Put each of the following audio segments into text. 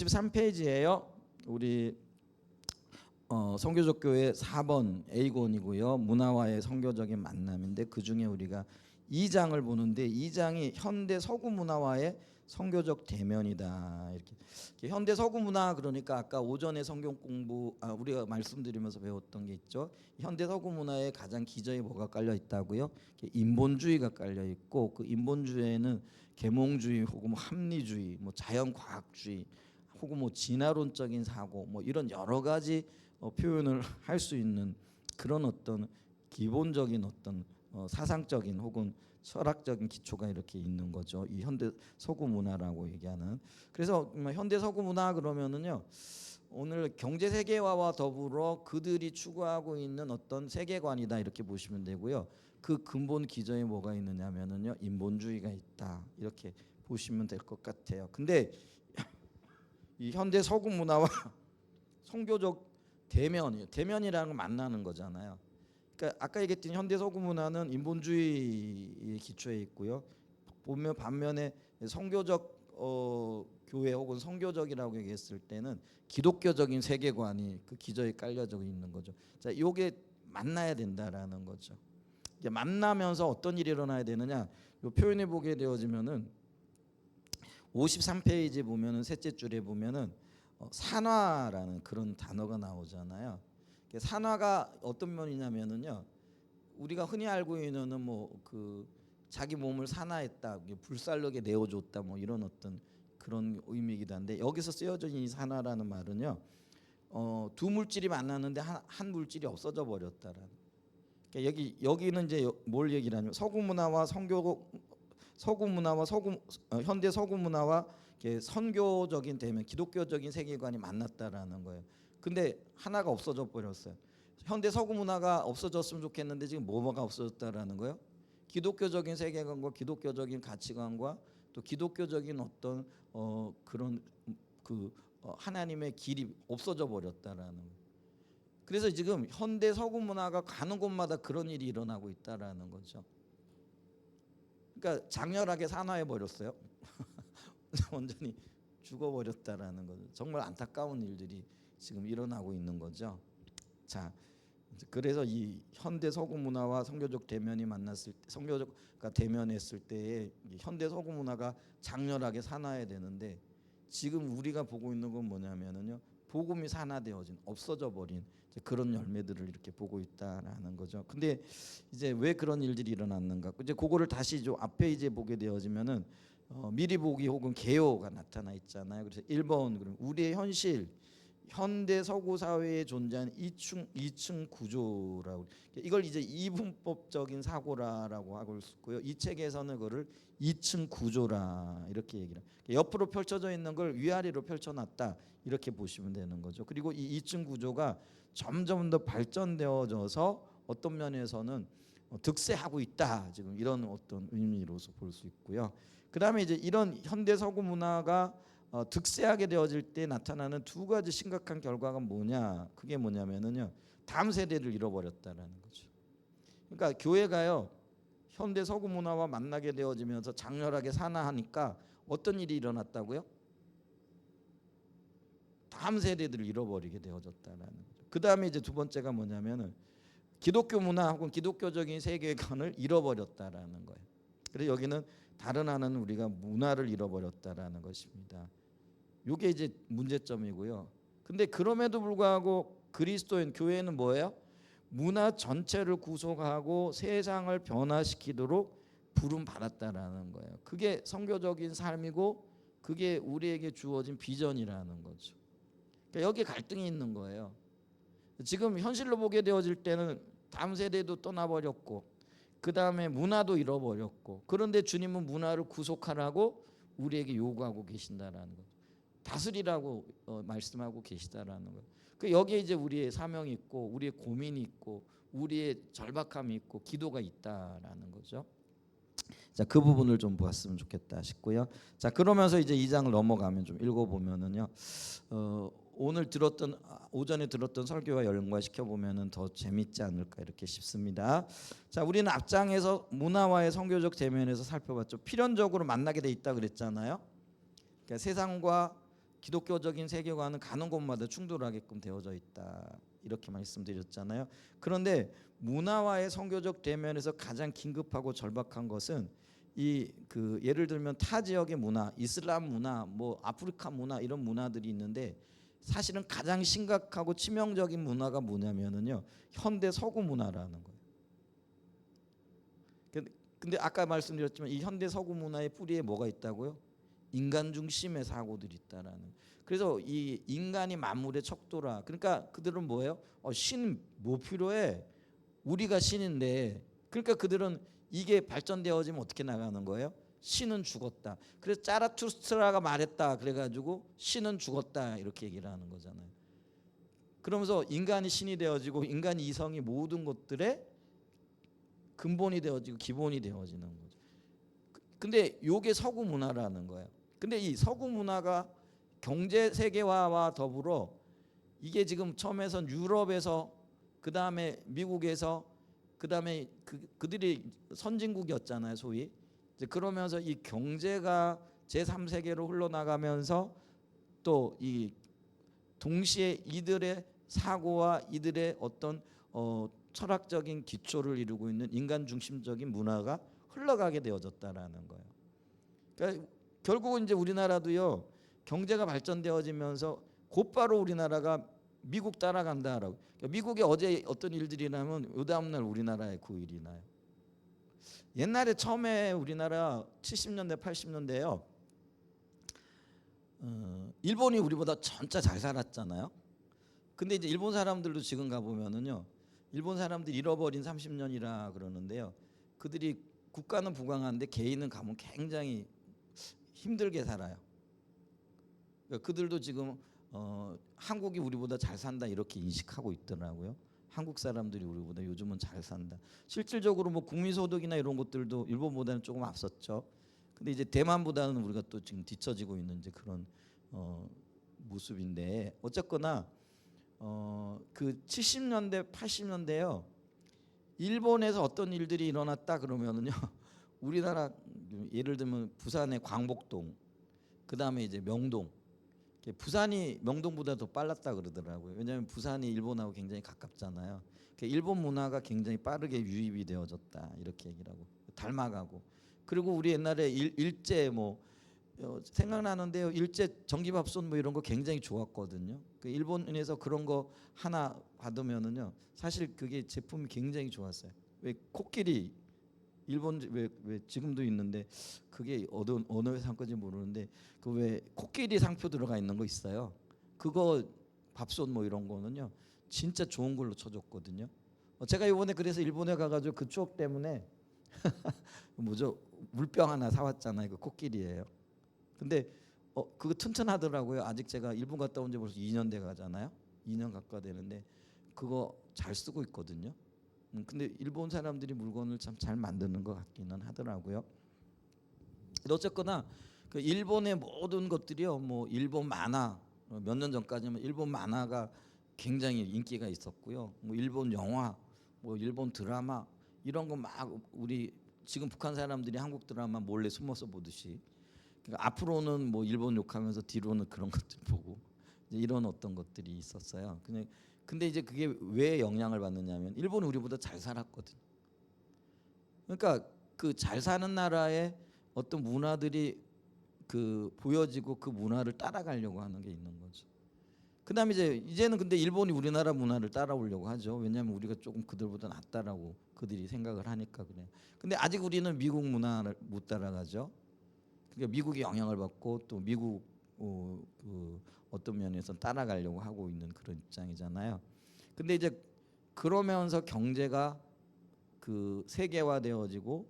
13페이지예요. 우리 선교적 교회 4번 A권이고요. 문화와의 선교적인 만남인데 그중에 우리가 2장을 보는데 2장이 현대 서구 문화와의 선교적 대면이다. 이렇게 현대 서구 문화 그러니까 아까 오전에 성경 공부 우리가 말씀드리면서 배웠던 게 있죠. 현대 서구 문화에 가장 기저에 뭐가 깔려 있다고요? 인본주의가 깔려 있고 그 인본주의에는 계몽주의 혹은 합리주의, 자연과학주의 혹은 진화론적인 사고 이런 여러 가지 표현을 할 수 있는 그런 어떤 기본적인 어떤 사상적인 혹은 철학적인 기초가 이렇게 있는 거죠. 이 현대 서구 문화라고 얘기하는. 그래서 현대 서구 문화 그러면은요. 오늘 경제 세계화와 더불어 그들이 추구하고 있는 어떤 세계관이다 이렇게 보시면 되고요. 그 근본 기저에 뭐가 있느냐면은요. 인본주의가 있다. 이렇게 보시면 될 것 같아요. 근데 이 현대 서구 문화와 선교적 대면이라는 건 만나는 거잖아요. 그러니까 아까 얘기했던 현대 서구 문화는 인본주의의 기초에 있고요. 보면 반면에 선교적 교회 혹은 선교적이라고 얘기했을 때는 기독교적인 세계관이 그 기저에 깔려져 있는 거죠. 자, 요게 만나야 된다라는 거죠. 이게 만나면서 어떤 일이 일어나야 되느냐? 요 표현해 보게 되어지면은 53페이지 보면은 셋째 줄에 보면은 산화라는 그런 단어가 나오잖아요. 산화가 어떤 면이냐면은요. 우리가 흔히 알고 있는 그 자기 몸을 산화했다, 불살르게 내어줬다 이런 어떤 그런 의미이기도 한데 여기서 쓰여져 있는 이 산화라는 말은요. 두 물질이 만났는데 한 물질이 없어져 버렸다라는. 그러니까 여기는 이제 뭘 얘기를 하냐면 현대 서구 문화와 선교적인 대면 기독교적인 세계관이 만났다라는 거예요. 근데 하나가 없어져 버렸어요. 현대 서구 문화가 없어졌으면 좋겠는데 지금 뭐가 없어졌다라는 거예요? 기독교적인 세계관과 기독교적인 가치관과 또 기독교적인 어떤 그런 하나님의 길이 없어져 버렸다라는 거예요. 그래서 지금 현대 서구 문화가 가는 곳마다 그런 일이 일어나고 있다라는 거죠. 그러니까 장렬하게 산화해 버렸어요. 완전히 죽어버렸다라는 거죠. 정말 안타까운 일들이 지금 일어나고 있는 거죠. 자, 그래서 이 현대 서구 문화와 선교적 대면이 만났을 때, 선교적과 대면했을 때에 현대 서구 문화가 장렬하게 산화해야 되는데 지금 우리가 보고 있는 건 뭐냐면은요. 복음이 산화되어진 없어져 버린 그런 열매들을 이렇게 보고 있다라는 거죠. 근데 이제 왜 그런 일들이 일어났는가? 이제 그거를 다시 좀 앞에 이제 보게 되어지면은 미리 보기 혹은 개요가 나타나 있잖아요. 그래서 1번 그럼 우리의 현실 현대 서구 사회에 존재하는 이층 구조라고 이걸 이제 이분법적인 사고라고 하고 있고요. 이 책에서는 그거를 이층 구조라 이렇게 얘기를 해요. 옆으로 펼쳐져 있는 걸 위아래로 펼쳐놨다 이렇게 보시면 되는 거죠. 그리고 이 이층 구조가 점점 더 발전되어져서 어떤 면에서는 득세하고 있다 지금 이런 어떤 의미로서 볼 수 있고요. 그다음에 이제 이런 현대 서구 문화가 득세하게 되어질 때 나타나는 두 가지 심각한 결과가 뭐냐? 그게 뭐냐면은요. 다음 세대를 잃어버렸다라는 거죠. 그러니까 교회가요. 현대 서구 문화와 만나게 되어지면서 장렬하게 산화하니까 어떤 일이 일어났다고요? 다음 세대들을 잃어버리게 되어졌다라는 거죠. 그다음에 이제 두 번째가 뭐냐면은 기독교 문화 혹은 기독교적인 세계관을 잃어버렸다라는 거예요. 그래서 여기는 다른 하나는 우리가 문화를 잃어버렸다라는 것입니다. 이게 이제 문제점이고요. 근데 그럼에도 불구하고 그리스도인 교회는 뭐예요? 문화 전체를 구속하고 세상을 변화시키도록 부름 받았다라는 거예요. 그게 선교적인 삶이고 그게 우리에게 주어진 비전이라는 거죠. 그러니까 여기에 갈등이 있는 거예요. 지금 현실로 보게 되어질 때는 다음 세대도 떠나버렸고 그 다음에 문화도 잃어버렸고 그런데 주님은 문화를 구속하라고 우리에게 요구하고 계신다라는 거죠. 다스리라고 말씀하고 계시다라는 거예요. 그 여기에 이제 우리의 사명이 있고 우리의 고민이 있고 우리의 절박함이 있고 기도가 있다라는 거죠. 자, 그 부분을 좀 보았으면 좋겠다 싶고요. 자, 그러면서 이제 2장을 넘어가면 좀 읽어보면은요. 오늘 오전에 들었던 설교와 연관시켜 보면은 더 재밌지 않을까 이렇게 싶습니다. 자, 우리는 앞장에서 문화와의 선교적 대면에서 살펴봤죠. 필연적으로 만나게 돼 있다 그랬잖아요. 그러니까 세상과 기독교적인 세계관은 가는 곳마다 충돌하게끔 되어져 있다. 이렇게 말씀드렸잖아요. 그런데 문화와의 선교적 대면에서 가장 긴급하고 절박한 것은 이 그 예를 들면 타 지역의 문화, 이슬람 문화, 뭐 아프리카 문화 이런 문화들이 있는데 사실은 가장 심각하고 치명적인 문화가 뭐냐면은요. 현대 서구 문화라는 거예요. 근데 아까 말씀드렸지만 이 현대 서구 문화의 뿌리에 뭐가 있다고요? 인간 중심의 사고들이 있다라는. 그래서 이 인간이 만물의 척도라. 그러니까 그들은 뭐예요? 신 뭐 필요해? 우리가 신인데. 그러니까 그들은 이게 발전되어지면 어떻게 나가는 거예요? 신은 죽었다. 그래서 짜라투스트라가 말했다. 그래가지고 신은 죽었다 이렇게 얘기를 하는 거잖아요. 그러면서 인간이 신이 되어지고 인간 이성이 모든 것들의 근본이 되어지고 기본이 되어지는 거죠. 근데 요게 서구 문화라는 거예요. 근데 이 서구 문화가 경제 세계화와 더불어 이게 지금 처음에선 유럽에서 그다음에 미국에서 그다음에 그들이 선진국이었잖아요, 소위. 이제 그러면서 이 경제가 제3세계로 흘러나가면서 또 이 동시에 이들의 사고와 이들의 어떤 철학적인 기초를 이루고 있는 인간 중심적인 문화가 흘러가게 되어졌다라는 거예요. 그러니까 결국은 이제 우리나라도요 경제가 발전되어지면서 곧바로 우리나라가 미국 따라간다라고. 그러니까 미국에 어제 어떤 일들이 나면 요 다음 날 우리나라에 그 일이 나요. 옛날에 처음에 우리나라 70년대 80년대요. 일본이 우리보다 진짜 잘 살았잖아요. 근데 이제 일본 사람들도 지금 가보면은요. 일본 사람들이 잃어버린 30년이라 그러는데요. 그들이 국가는 부강한데 개인은 가면 굉장히 힘들게 살아요. 그러니까 그들도 지금 한국이 우리보다 잘 산다 이렇게 인식하고 있더라고요. 한국 사람들이 우리보다 요즘은 잘 산다. 실질적으로 뭐 국민소득이나 이런 것들도 일본보다는 조금 앞섰죠. 근데 이제 대만보다는 우리가 또 지금 뒤처지고 있는 이제 그런 모습인데 어쨌거나 그 70년대 80년대요. 일본에서 어떤 일들이 일어났다 그러면은요. 우리나라 예를 들면 부산의 광복동, 그 다음에 이제 명동. 부산이 명동보다 더 빨랐다 그러더라고요. 왜냐하면 부산이 일본하고 굉장히 가깝잖아요. 일본 문화가 굉장히 빠르게 유입이 되어졌다 이렇게 얘기를 하고 닮아가고. 그리고 우리 옛날에 일제 뭐 생각나는데요. 일제 전기밥솥 뭐 이런 거 굉장히 좋았거든요. 일본에서 그런 거 하나 받으면은요. 사실 그게 제품이 굉장히 좋았어요. 왜 코끼리 일본 왜 지금도 있는데 그게 어느 회사 건지 모르는데 그 왜 코끼리 상표 들어가 있는 거 있어요. 그거 밥솥 뭐 이런 거는요. 진짜 좋은 걸로 쳐줬거든요. 제가 이번에 그래서 일본에 가가지고 그 추억 때문에 뭐죠 물병 하나 사왔잖아요. 그 코끼리예요. 근데 그거 튼튼하더라고요. 아직 제가 일본 갔다 온 지 벌써 2년 돼 가잖아요. 2년 가까이 되는데 그거 잘 쓰고 있거든요. 근데 일본 사람들이 물건을 참 잘 만드는 것 같기는 하더라고요. 어쨌거나 그 일본의 모든 것들이요, 뭐 일본 만화 몇 년 전까지는 일본 만화가 굉장히 인기가 있었고요. 뭐 일본 영화, 뭐 일본 드라마 이런 거 막 우리 지금 북한 사람들이 한국 드라마 몰래 숨어서 보듯이. 그러니까 앞으로는 뭐 일본 욕하면서 뒤로는 그런 것들 보고 이런 어떤 것들이 있었어요. 근데 이제 그게 왜 영향을 받느냐면 일본은 우리보다 잘 살았거든요. 그러니까 그 잘 사는 나라의 어떤 문화들이 그 보여지고 그 문화를 따라가려고 하는 게 있는 거죠. 그다음에 이제는 근데 일본이 우리나라 문화를 따라오려고 하죠. 왜냐하면 우리가 조금 그들보다 낫다라고 그들이 생각을 하니까 그래요. 근데 아직 우리는 미국 문화를 못 따라가죠. 그러니까 미국의 영향을 받고 또 미국 그 어떤 면에서 따라가려고 하고 있는 그런 입장이잖아요. 근데 이제 그러면서 경제가 그 세계화되어지고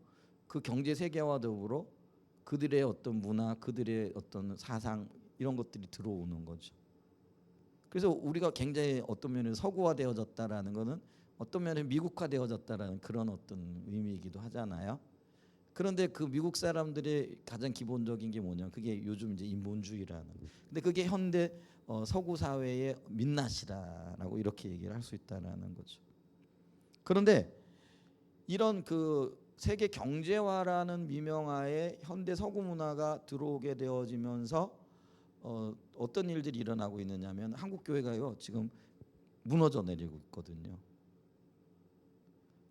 그 경제 세계화 더불어 그들의 어떤 문화, 그들의 어떤 사상 이런 것들이 들어오는 거죠. 그래서 우리가 굉장히 어떤 면에서 서구화되어졌다라는 거는 어떤 면에 미국화되어졌다라는 그런 어떤 의미이기도 하잖아요. 그런데 그 미국 사람들의 가장 기본적인 게 뭐냐? 그게 요즘 이제 인본주의라는. 근데 그게 현대 서구 사회의 민낯이라고 이렇게 얘기를 할 수 있다라는 거죠. 그런데 이런 그 세계 경제화라는 미명하에 현대 서구 문화가 들어오게 되어지면서 어떤 일들이 일어나고 있느냐면 한국 교회가요 지금 무너져 내리고 있거든요.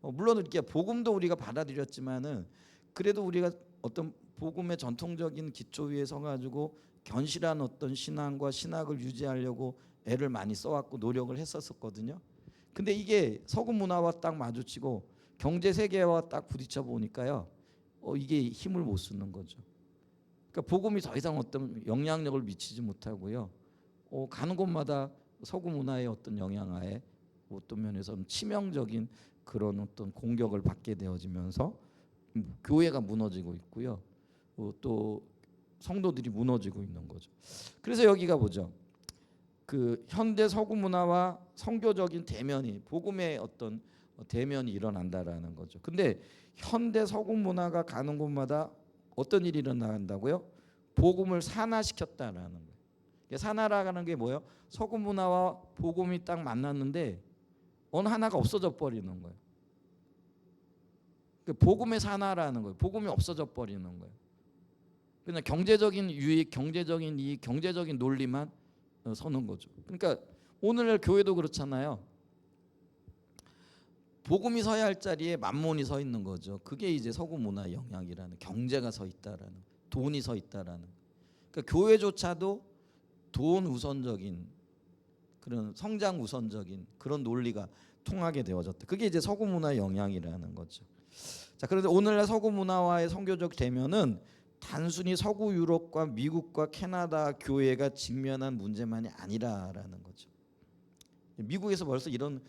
물론 이렇게 복음도 우리가 받아들였지만은 그래도 우리가 어떤 복음의 전통적인 기초 위에 서가지고 견실한 어떤 신앙과 신학을 유지하려고 애를 많이 써왔고 노력을 했었거든요. 근데 이게 서구 문화와 딱 마주치고 경제 세계와 딱 부딪혀 보니까요, 이게 힘을 못 쓰는 거죠. 그러니까 복음이 더 이상 어떤 영향력을 미치지 못하고요. 가는 곳마다 서구 문화의 어떤 영향하에 어떤 면에서는 치명적인 그런 어떤 공격을 받게 되어지면서 교회가 무너지고 있고요. 또 성도들이 무너지고 있는 거죠. 그래서 여기가 보죠. 그 현대 서구 문화와 성교적인 대면이 복음의 어떤 대면이 일어난다라는 거죠. 근데 현대 서구 문화가 가는 곳마다 어떤 일이 일어난다고요? 복음을 산화시켰다라는 거예요. 산화라는 게 뭐예요? 서구 문화와 복음이 딱 만났는데 어느 하나가 없어져 버리는 거예요. 복음의 산화라는 거예요. 복음이 없어져 버리는 거예요. 그냥 경제적인 유익, 경제적인 이익, 경제적인 논리만 서는 거죠. 그러니까 오늘날 교회도 그렇잖아요. 복음이 서야 할 자리에 만몬이 서 있는 거죠. 그게 이제 서구 문화의 영향이라는, 경제가 서 있다라는, 돈이 서 있다라는. 그러니까 교회조차도 돈 우선적인 그런 성장 우선적인 그런 논리가 통하게 되어졌다. 그게 이제 서구 문화의 영향이라는 거죠. 자, 그런데 오늘날 서구 문화와의 선교적 대면은 단순히 서구 유럽과 미국과 캐나다 교회가 직면한 문제만이 아니라라는 거죠. 미국에서 벌써 이런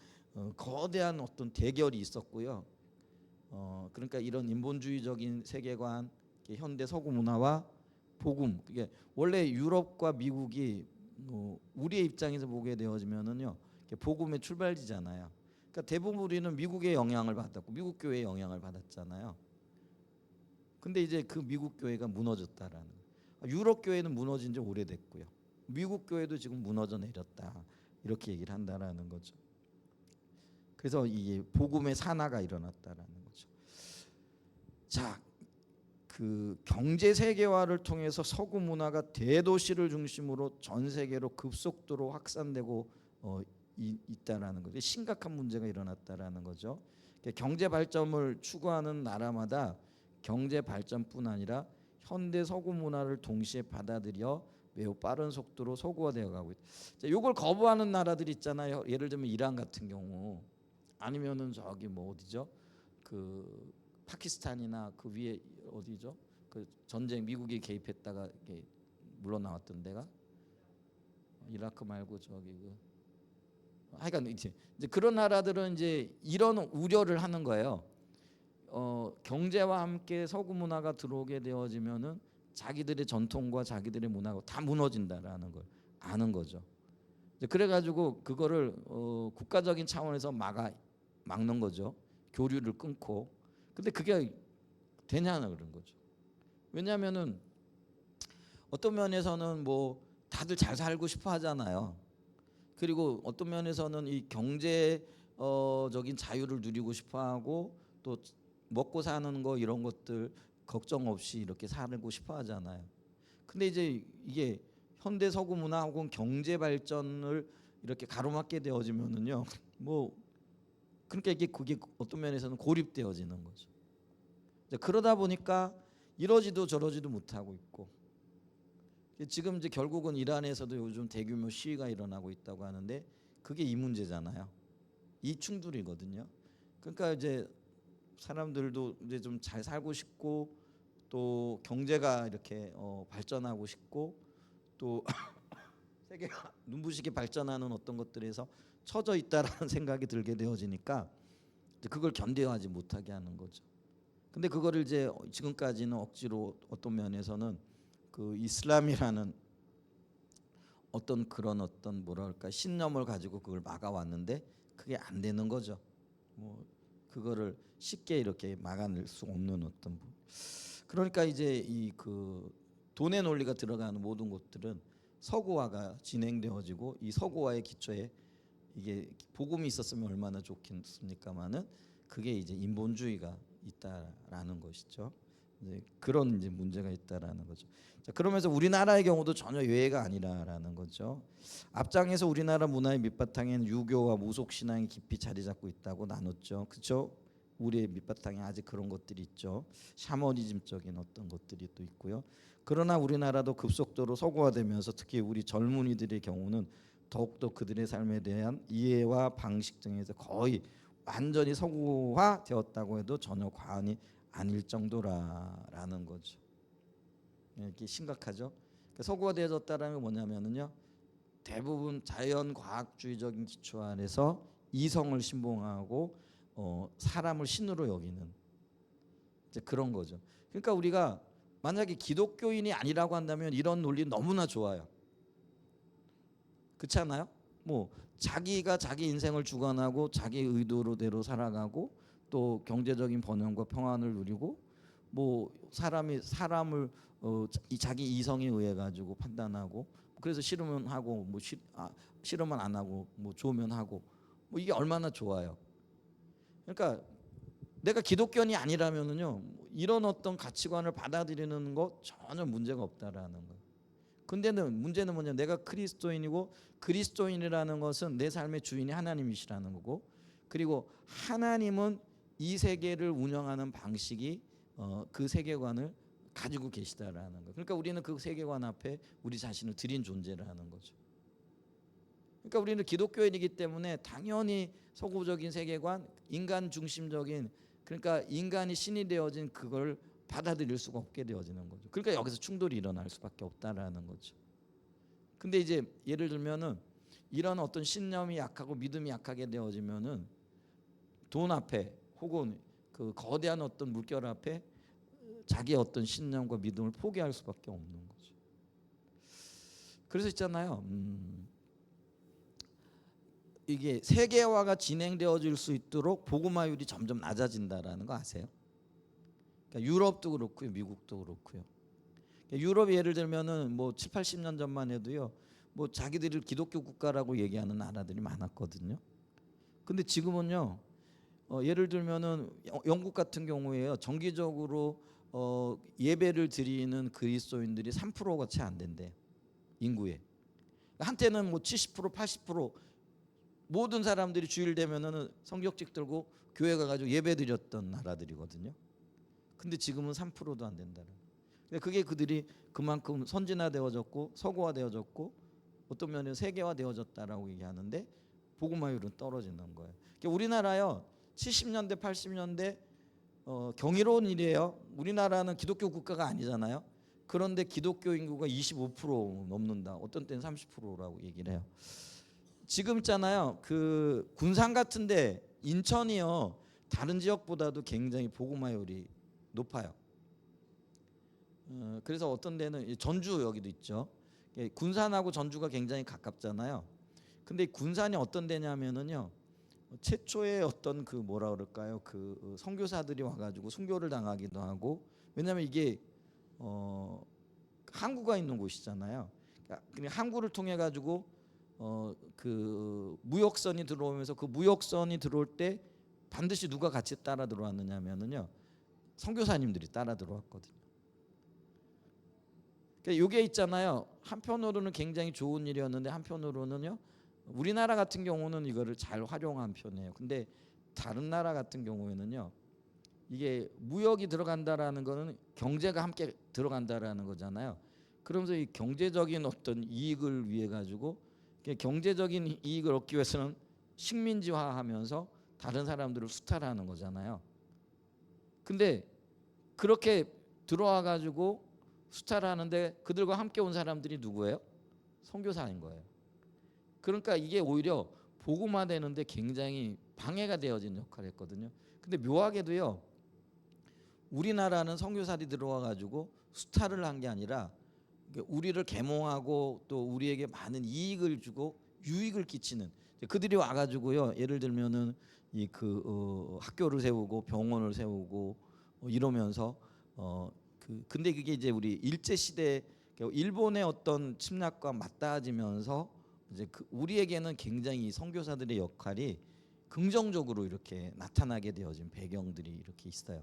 거대한 어떤 대결이 있었고요. 그러니까 이런 인본주의적인 세계관, 현대 서구 문화와 복음, 그게 원래 유럽과 미국이 우리의 입장에서 보게 되어지면은요, 복음의 출발지잖아요. 그러니까 대부분 우리는 미국의 영향을 받았고 미국 교회의 영향을 받았잖아요. 근데 이제 그 미국 교회가 무너졌다라는 거예요. 유럽 교회는 무너진 지 오래됐고요. 미국 교회도 지금 무너져 내렸다. 이렇게 얘기를 한다라는 거죠. 그래서 이게 복음의 산화가 일어났다라는 거죠. 자, 그 경제 세계화를 통해서 서구 문화가 대도시를 중심으로 전 세계로 급속도로 확산되고 있다라는 거죠. 심각한 문제가 일어났다라는 거죠. 경제 발전을 추구하는 나라마다 경제 발전뿐 아니라 현대 서구 문화를 동시에 받아들여 매우 빠른 속도로 서구화되어 가고 있다. 이걸 거부하는 나라들이 있잖아요. 예를 들면 이란 같은 경우, 아니면은 저기 뭐 어디죠? 그 파키스탄이나 그 위에 어디죠? 그 전쟁 미국이 개입했다가 물러나왔던 데가 이라크 말고 저기 하여간 이제 그런 나라들은 이제 이런 우려를 하는 거예요. 경제와 함께 서구 문화가 들어오게 되어지면은 자기들의 전통과 자기들의 문화가 다 무너진다라는 걸 아는 거죠. 그래가지고 그거를 국가적인 차원에서 막는 거죠. 교류를 끊고. 근데 그게 되냐는 그런 거죠. 왜냐하면은 어떤 면에서는 뭐 다들 잘 살고 싶어 하잖아요. 그리고 어떤 면에서는 이 경제적인 자유를 누리고 싶어하고 또 먹고 사는 거 이런 것들 걱정 없이 이렇게 살고 싶어 하잖아요. 근데 이제 이게 현대 서구 문화 혹은 경제 발전을 이렇게 가로막게 되어지면은요, 뭐 그러니까 이게 그게 어떤 면에서는 고립되어지는 거죠. 그러다 보니까 이러지도 저러지도 못하고 있고, 지금 이제 결국은 이란에서도 요즘 대규모 시위가 일어나고 있다고 하는데 그게 이 문제잖아요. 이 충돌이거든요. 그러니까 이제 사람들도 이제 좀 잘 살고 싶고 또 경제가 이렇게 발전하고 싶고 또 세계가 눈부시게 발전하는 어떤 것들에서 처져 있다라는 생각이 들게 되어지니까 이제 그걸 견뎌하지 못하게 하는 거죠. 근데 그거를 이제 지금까지는 억지로 어떤 면에서는 그 이슬람이라는 어떤 그런 어떤 뭐랄까 신념을 가지고 그걸 막아왔는데 그게 안 되는 거죠. 뭐 그거를 쉽게 이렇게 막아낼 수 없는 어떤 그러니까 이제 이 그 돈의 논리가 들어가는 모든 것들은 서구화가 진행되어지고 이 서구화의 기초에 이게 복음이 있었으면 얼마나 좋겠습니까마는 그게 이제 인본주의가 있다라는 것이죠. 이제 그런 이제 문제가 있다라는 거죠. 자, 그러면서 우리나라의 경우도 전혀 예외가 아니라라는 거죠. 앞장에서 우리나라 문화의 밑바탕에는 유교와 무속 신앙이 깊이 자리 잡고 있다고 나눴죠. 그렇죠? 우리의 밑바탕에 아직 그런 것들이 있죠. 샤머니즘적인 어떤 것들이 또 있고요. 그러나 우리나라도 급속도로 서구화되면서 특히 우리 젊은이들의 경우는 더욱더 그들의 삶에 대한 이해와 방식 등에서 거의 완전히 서구화되었다고 해도 전혀 과언이 아닐 정도라는 거죠. 이게 심각하죠. 그러니까 서구화되어졌다는 게 뭐냐면은요, 대부분 자연과학주의적인 기초 아래서 이성을 신봉하고 사람을 신으로 여기는 이제 그런 거죠. 그러니까 우리가 만약에 기독교인이 아니라고 한다면 이런 논리 너무나 좋아요. 그렇지 않아요? 뭐 자기가 자기 인생을 주관하고 자기 의도대로 살아가고 또 경제적인 번영과 평안을 누리고 뭐 사람이 사람을 자기 이성에 의해 가지고 판단하고 그래서 싫으면 하고 뭐 싫으면 안 하고 뭐 좋으면 하고 뭐 이게 얼마나 좋아요. 그러니까 내가 기독교인이 아니라면은요 이런 어떤 가치관을 받아들이는 거 전혀 문제가 없다라는 거예요. 근데는 문제는 뭐냐, 내가 그리스도인이고 그리스도인이라는 것은 내 삶의 주인이 하나님이시라는 거고, 그리고 하나님은 이 세계를 운영하는 방식이 그 세계관을 가지고 계시다라는 거. 그러니까 우리는 그 세계관 앞에 우리 자신을 드린 존재라는 거죠. 그러니까 우리는 기독교인이기 때문에 당연히 서구적인 세계관, 인간 중심적인, 그러니까 인간이 신이 되어진 그걸 받아들일 수가 없게 되어지는 거죠. 그러니까 여기서 충돌이 일어날 수밖에 없다라는 거죠. 근데 이제 예를 들면은 이런 어떤 신념이 약하고 믿음이 약하게 되어지면은 돈 앞에 혹은 그 거대한 어떤 물결 앞에 자기의 어떤 신념과 믿음을 포기할 수밖에 없는 거죠. 그래서 있잖아요. 이게 세계화가 진행되어질 수 있도록 복음화율이 점점 낮아진다라는 거 아세요? 그러니까 유럽도 그렇고요, 미국도 그렇고요. 그러니까 유럽 예를 들면은 뭐 7, 80년 전만 해도요, 뭐 자기들을 기독교 국가라고 얘기하는 나라들이 많았거든요. 근데 지금은요, 예를 들면은 영국 같은 경우에요, 정기적으로 예배를 드리는 그리스도인들이 3%가 채 안 된대요, 인구에. 한때는 뭐 70%, 80% 모든 사람들이 주일 되면은 성경책 들고 교회 가가지고 예배 드렸던 나라들이거든요. 근데 지금은 3%도 안 된다는. 그게 그들이 그만큼 선진화되어졌고 서구화되어졌고 어떤 면에서 세계화되어졌다라고 얘기하는데 복음화율은 떨어지는 거예요. 그러니까 우리나라요 70년대 80년대 경이로운 일이에요. 우리나라는 기독교 국가가 아니잖아요. 그런데 기독교 인구가 25% 넘는다. 어떤 때는 30%라고 얘기를 해요. 지금 있잖아요. 그 군산 같은데 인천이요 다른 지역보다도 굉장히 복음화율이 높아요. 그래서 어떤 데는 전주 여기도 있죠. 군산하고 전주가 굉장히 가깝잖아요. 근데 군산이 어떤 데냐면은요. 최초의 어떤 그 뭐라 그럴까요? 그 선교사들이 와가지고 순교를 당하기도 하고, 왜냐하면 이게 항구가 있는 곳이잖아요. 그러니까 항구를 통해 가지고 그 무역선이 들어오면서 그 무역선이 들어올 때 반드시 누가 같이 따라 들어왔느냐면은요. 선교사님들이 따라 들어왔거든요. 그러니까 이게 있잖아요. 한편으로는 굉장히 좋은 일이었는데 한편으로는요. 우리나라 같은 경우는 이거를 잘 활용한 편이에요. 근데 다른 나라 같은 경우에는요. 이게 무역이 들어간다라는 거는 경제가 함께 들어간다라는 거잖아요. 그러면서 이 경제적인 어떤 이익을 위해 가지고 경제적인 이익을 얻기 위해서는 식민지화하면서 다른 사람들을 수탈하는 거잖아요. 근데 그렇게 들어와 가지고 수탈하는데 그들과 함께 온 사람들이 누구예요? 선교사인 거예요. 그러니까 이게 오히려 복음화되는데 굉장히 방해가 되어진 역할을 했거든요. 근데 묘하게도요. 우리나라는 선교사들이 들어와 가지고 수탈을 한 게 아니라 우리를 계몽하고 또 우리에게 많은 이익을 주고 유익을 끼치는, 그들이 와 가지고요. 예를 들면은 이 그 학교를 세우고 병원을 세우고 이러면서 근데 그게 이제 우리 일제 시대 일본의 어떤 침략과 맞닿아지면서 이제 우리에게는 굉장히 선교사들의 역할이 긍정적으로 이렇게 나타나게 되어진 배경들이 이렇게 있어요.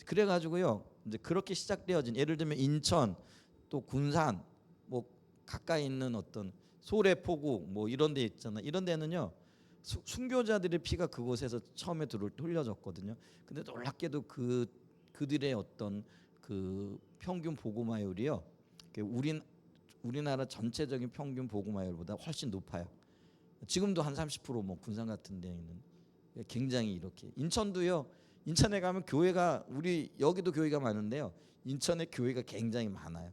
그래가지고요 이제 그렇게 시작되어진 예를 들면 인천 또 군산 뭐 가까이 있는 어떤 소래 포구 뭐 이런 데 있잖아. 이런 데는요 순교자들의 피가 그곳에서 처음에 흘려졌거든요. 근데 놀랍게도 그들의 어떤 그 평균 보고마율이요 우리나라 전체적인 평균 보고마율보다 훨씬 높아요. 지금도 한 30%뭐 군산 같은 데는 굉장히 이렇게 인천도요. 인천에 가면 교회가 우리 여기도 교회가 많은데요. 인천에 교회가 굉장히 많아요.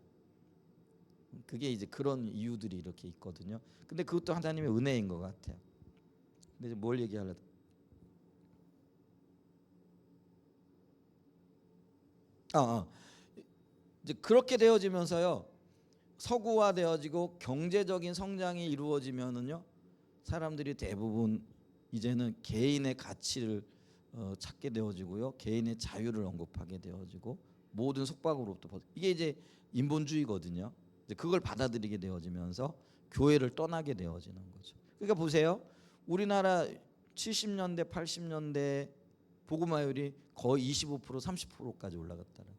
그게 이제 그런 이유들이 이렇게 있거든요. 근데 그것도 하나님의 은혜인 것 같아요. 근데 이제 뭘 얘기하려? 이제 그렇게 되어지면서요. 서구화되어지고 경제적인 성장이 이루어지면은요. 사람들이 대부분 이제는 개인의 가치를 찾게 되어지고요. 개인의 자유를 언급하게 되어지고 모든 속박으로부터 이게 이제 인본주의거든요. 이제 그걸 받아들이게 되어지면서 교회를 떠나게 되어지는 거죠. 그러니까 보세요. 우리나라 70년대, 80년대 복음화율이 거의 25%, 30%까지 올라갔다는.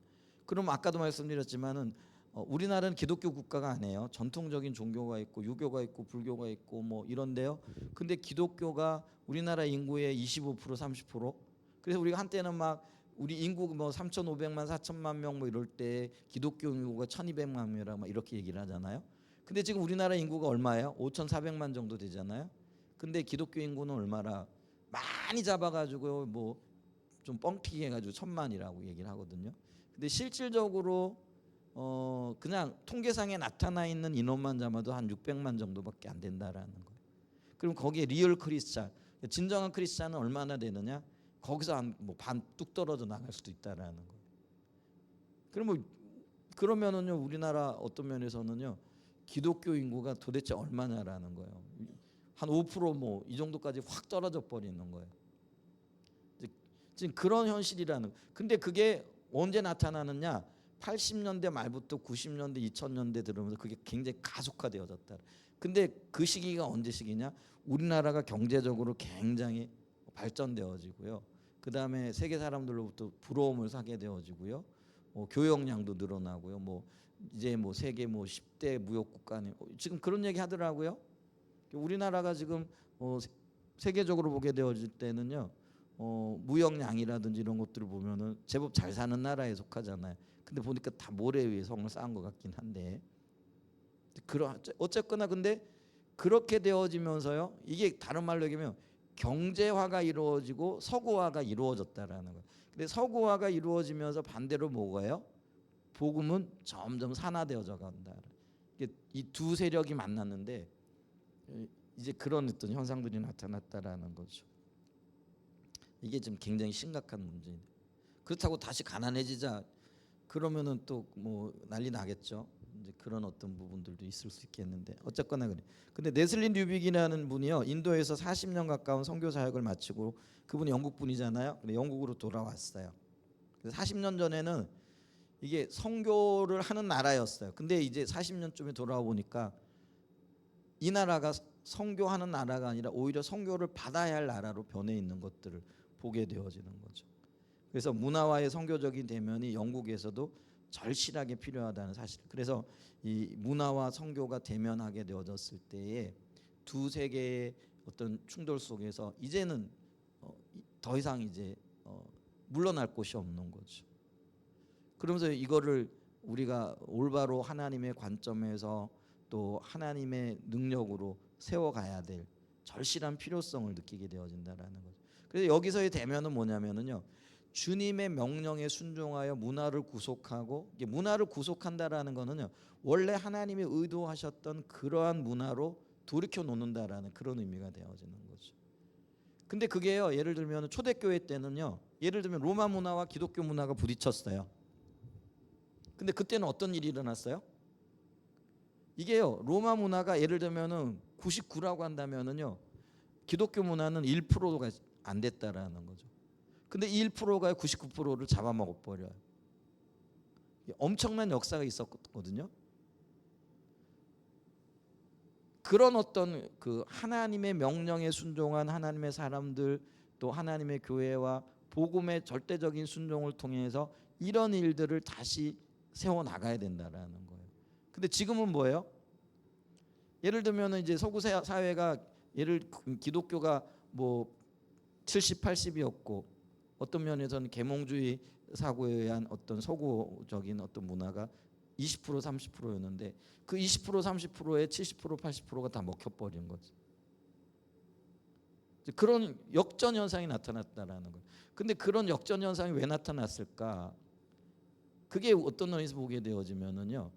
그럼 아까도 말씀드렸지만은 우리나라는 기독교 국가가 아니에요. 전통적인 종교가 있고 유교가 있고 불교가 있고 뭐 이런데요. 근데 기독교가 우리나라 인구의 25%, 30%. 그래서 우리가 한때는 막 우리 인구 뭐 3,500만, 4천만 명 뭐 이럴 때 기독교 인구가 1,200만 명이라 막 이렇게 얘기를 하잖아요. 근데 지금 우리나라 인구가 얼마예요? 5,400만 정도 되잖아요. 근데 기독교 인구는 얼마나 많이 잡아가지고 뭐 좀 뻥튀기 해가지고 1,000만이라고 얘기를 하거든요. 근데 실질적으로 그냥 통계상에 나타나 있는 인원만 잡아도 한 600만 정도밖에 안 된다라는 거예요. 그럼 거기에 리얼 크리스찬, 진정한 크리스찬은 얼마나 되느냐? 거기서 한 뭐 반 뚝 떨어져 나갈 수도 있다라는 거예요. 그러면은요 우리나라 어떤 면에서는요 기독교 인구가 도대체 얼마냐라는 거예요. 한 5%뭐 이 정도까지 확 떨어져 버리는 거예요. 지금 그런 현실이라는. 근데 그게 언제 나타나느냐? 80년대 말부터 90년대, 2000년대 들어오면서 그게 굉장히 가속화되어졌다. 근데 그 시기가 언제 시기냐? 우리나라가 경제적으로 굉장히 발전되어지고요. 그 다음에 세계 사람들로부터 부러움을 사게 되어지고요. 교역량도 늘어나고요. 뭐 이제 뭐 세계 뭐 10대 무역 국가니 지금 그런 얘기 하더라고요. 우리나라가 지금 세계적으로 보게 되어질 때는요. 무역량이라든지 이런 것들을 보면은 제법 잘 사는 나라에 속하잖아요. 근데 보니까 다 모래 위에 성을 쌓은 것 같긴 한데 어쨌거나 근데 그렇게 되어지면서요. 이게 다른 말로 얘기하면 경제화가 이루어지고 서구화가 이루어졌다라는 거예요. 근데 서구화가 이루어지면서 반대로 뭐가요? 복음은 점점 산화되어져 간다. 이 두 세력이 만났는데 이제 그런 어떤 현상들이 나타났다라는 거죠. 이게 좀 굉장히 심각한 문제인데 그렇다고 다시 가난해지자 그러면은 또 뭐 난리 나겠죠. 이제 그런 어떤 부분들도 있을 수 있겠는데 어쨌거나 그래. 근데 네슬리 뉴빅이라는 분이요 인도에서 40년 가까운 선교 사역을 마치고 그분이 영국 분이잖아요. 근데 영국으로 돌아왔어요. 그래서 40년 전에는 이게 선교를 하는 나라였어요. 근데 이제 40년쯤에 돌아와 보니까 이 나라가 선교하는 나라가 아니라 오히려 선교를 받아야 할 나라로 변해 있는 것들을 보게 되어지는 거죠. 그래서 문화와의 선교적인 대면이 영국에서도 절실하게 필요하다는 사실. 그래서 이 문화와 선교가 대면하게 되어졌을 때에 두 세계의 어떤 충돌 속에서 이제는 더 이상 이제 물러날 곳이 없는 거죠. 그러면서 이거를 우리가 올바로 하나님의 관점에서 또 하나님의 능력으로 세워가야 될 절실한 필요성을 느끼게 되어진다라는 거죠. 그래서 여기서의 대면은 뭐냐면은요. 주님의 명령에 순종하여 문화를 구속하고 이게 문화를 구속한다라는 거는요. 원래 하나님이 의도하셨던 그러한 문화로 돌이켜 놓는다라는 그런 의미가 되어지는 거죠. 근데 그게요. 예를 들면 초대교회 때는요. 예를 들면 로마 문화와 기독교 문화가 부딪혔어요. 근데 그때는 어떤 일이 일어났어요? 이게요. 로마 문화가 예를 들면은 99라고 한다면은요. 기독교 문화는 1%가 안 됐다라는 거죠. 근데 1%가 99%를 잡아먹어 버려요. 엄청난 역사가 있었거든요. 그런 어떤 그 하나님의 명령에 순종한 하나님의 사람들 또 하나님의 교회와 복음의 절대적인 순종을 통해서 이런 일들을 다시 세워 나가야 된다라는 거예요. 근데 지금은 뭐예요? 예를 들면 이제 서구 사회가 기독교가 뭐 70, 80이었고 어떤 면에서는 계몽주의 사고에 의한 어떤 서구적인 어떤 문화가 20% 30%였는데 그 20% 30%에 70% 80%가 다 먹혀버린 거지. 그런 역전 현상이 나타났다라는 거예요. 근데 그런 역전 현상이 왜 나타났을까? 그게 어떤 면에서 보게 되어지면은요,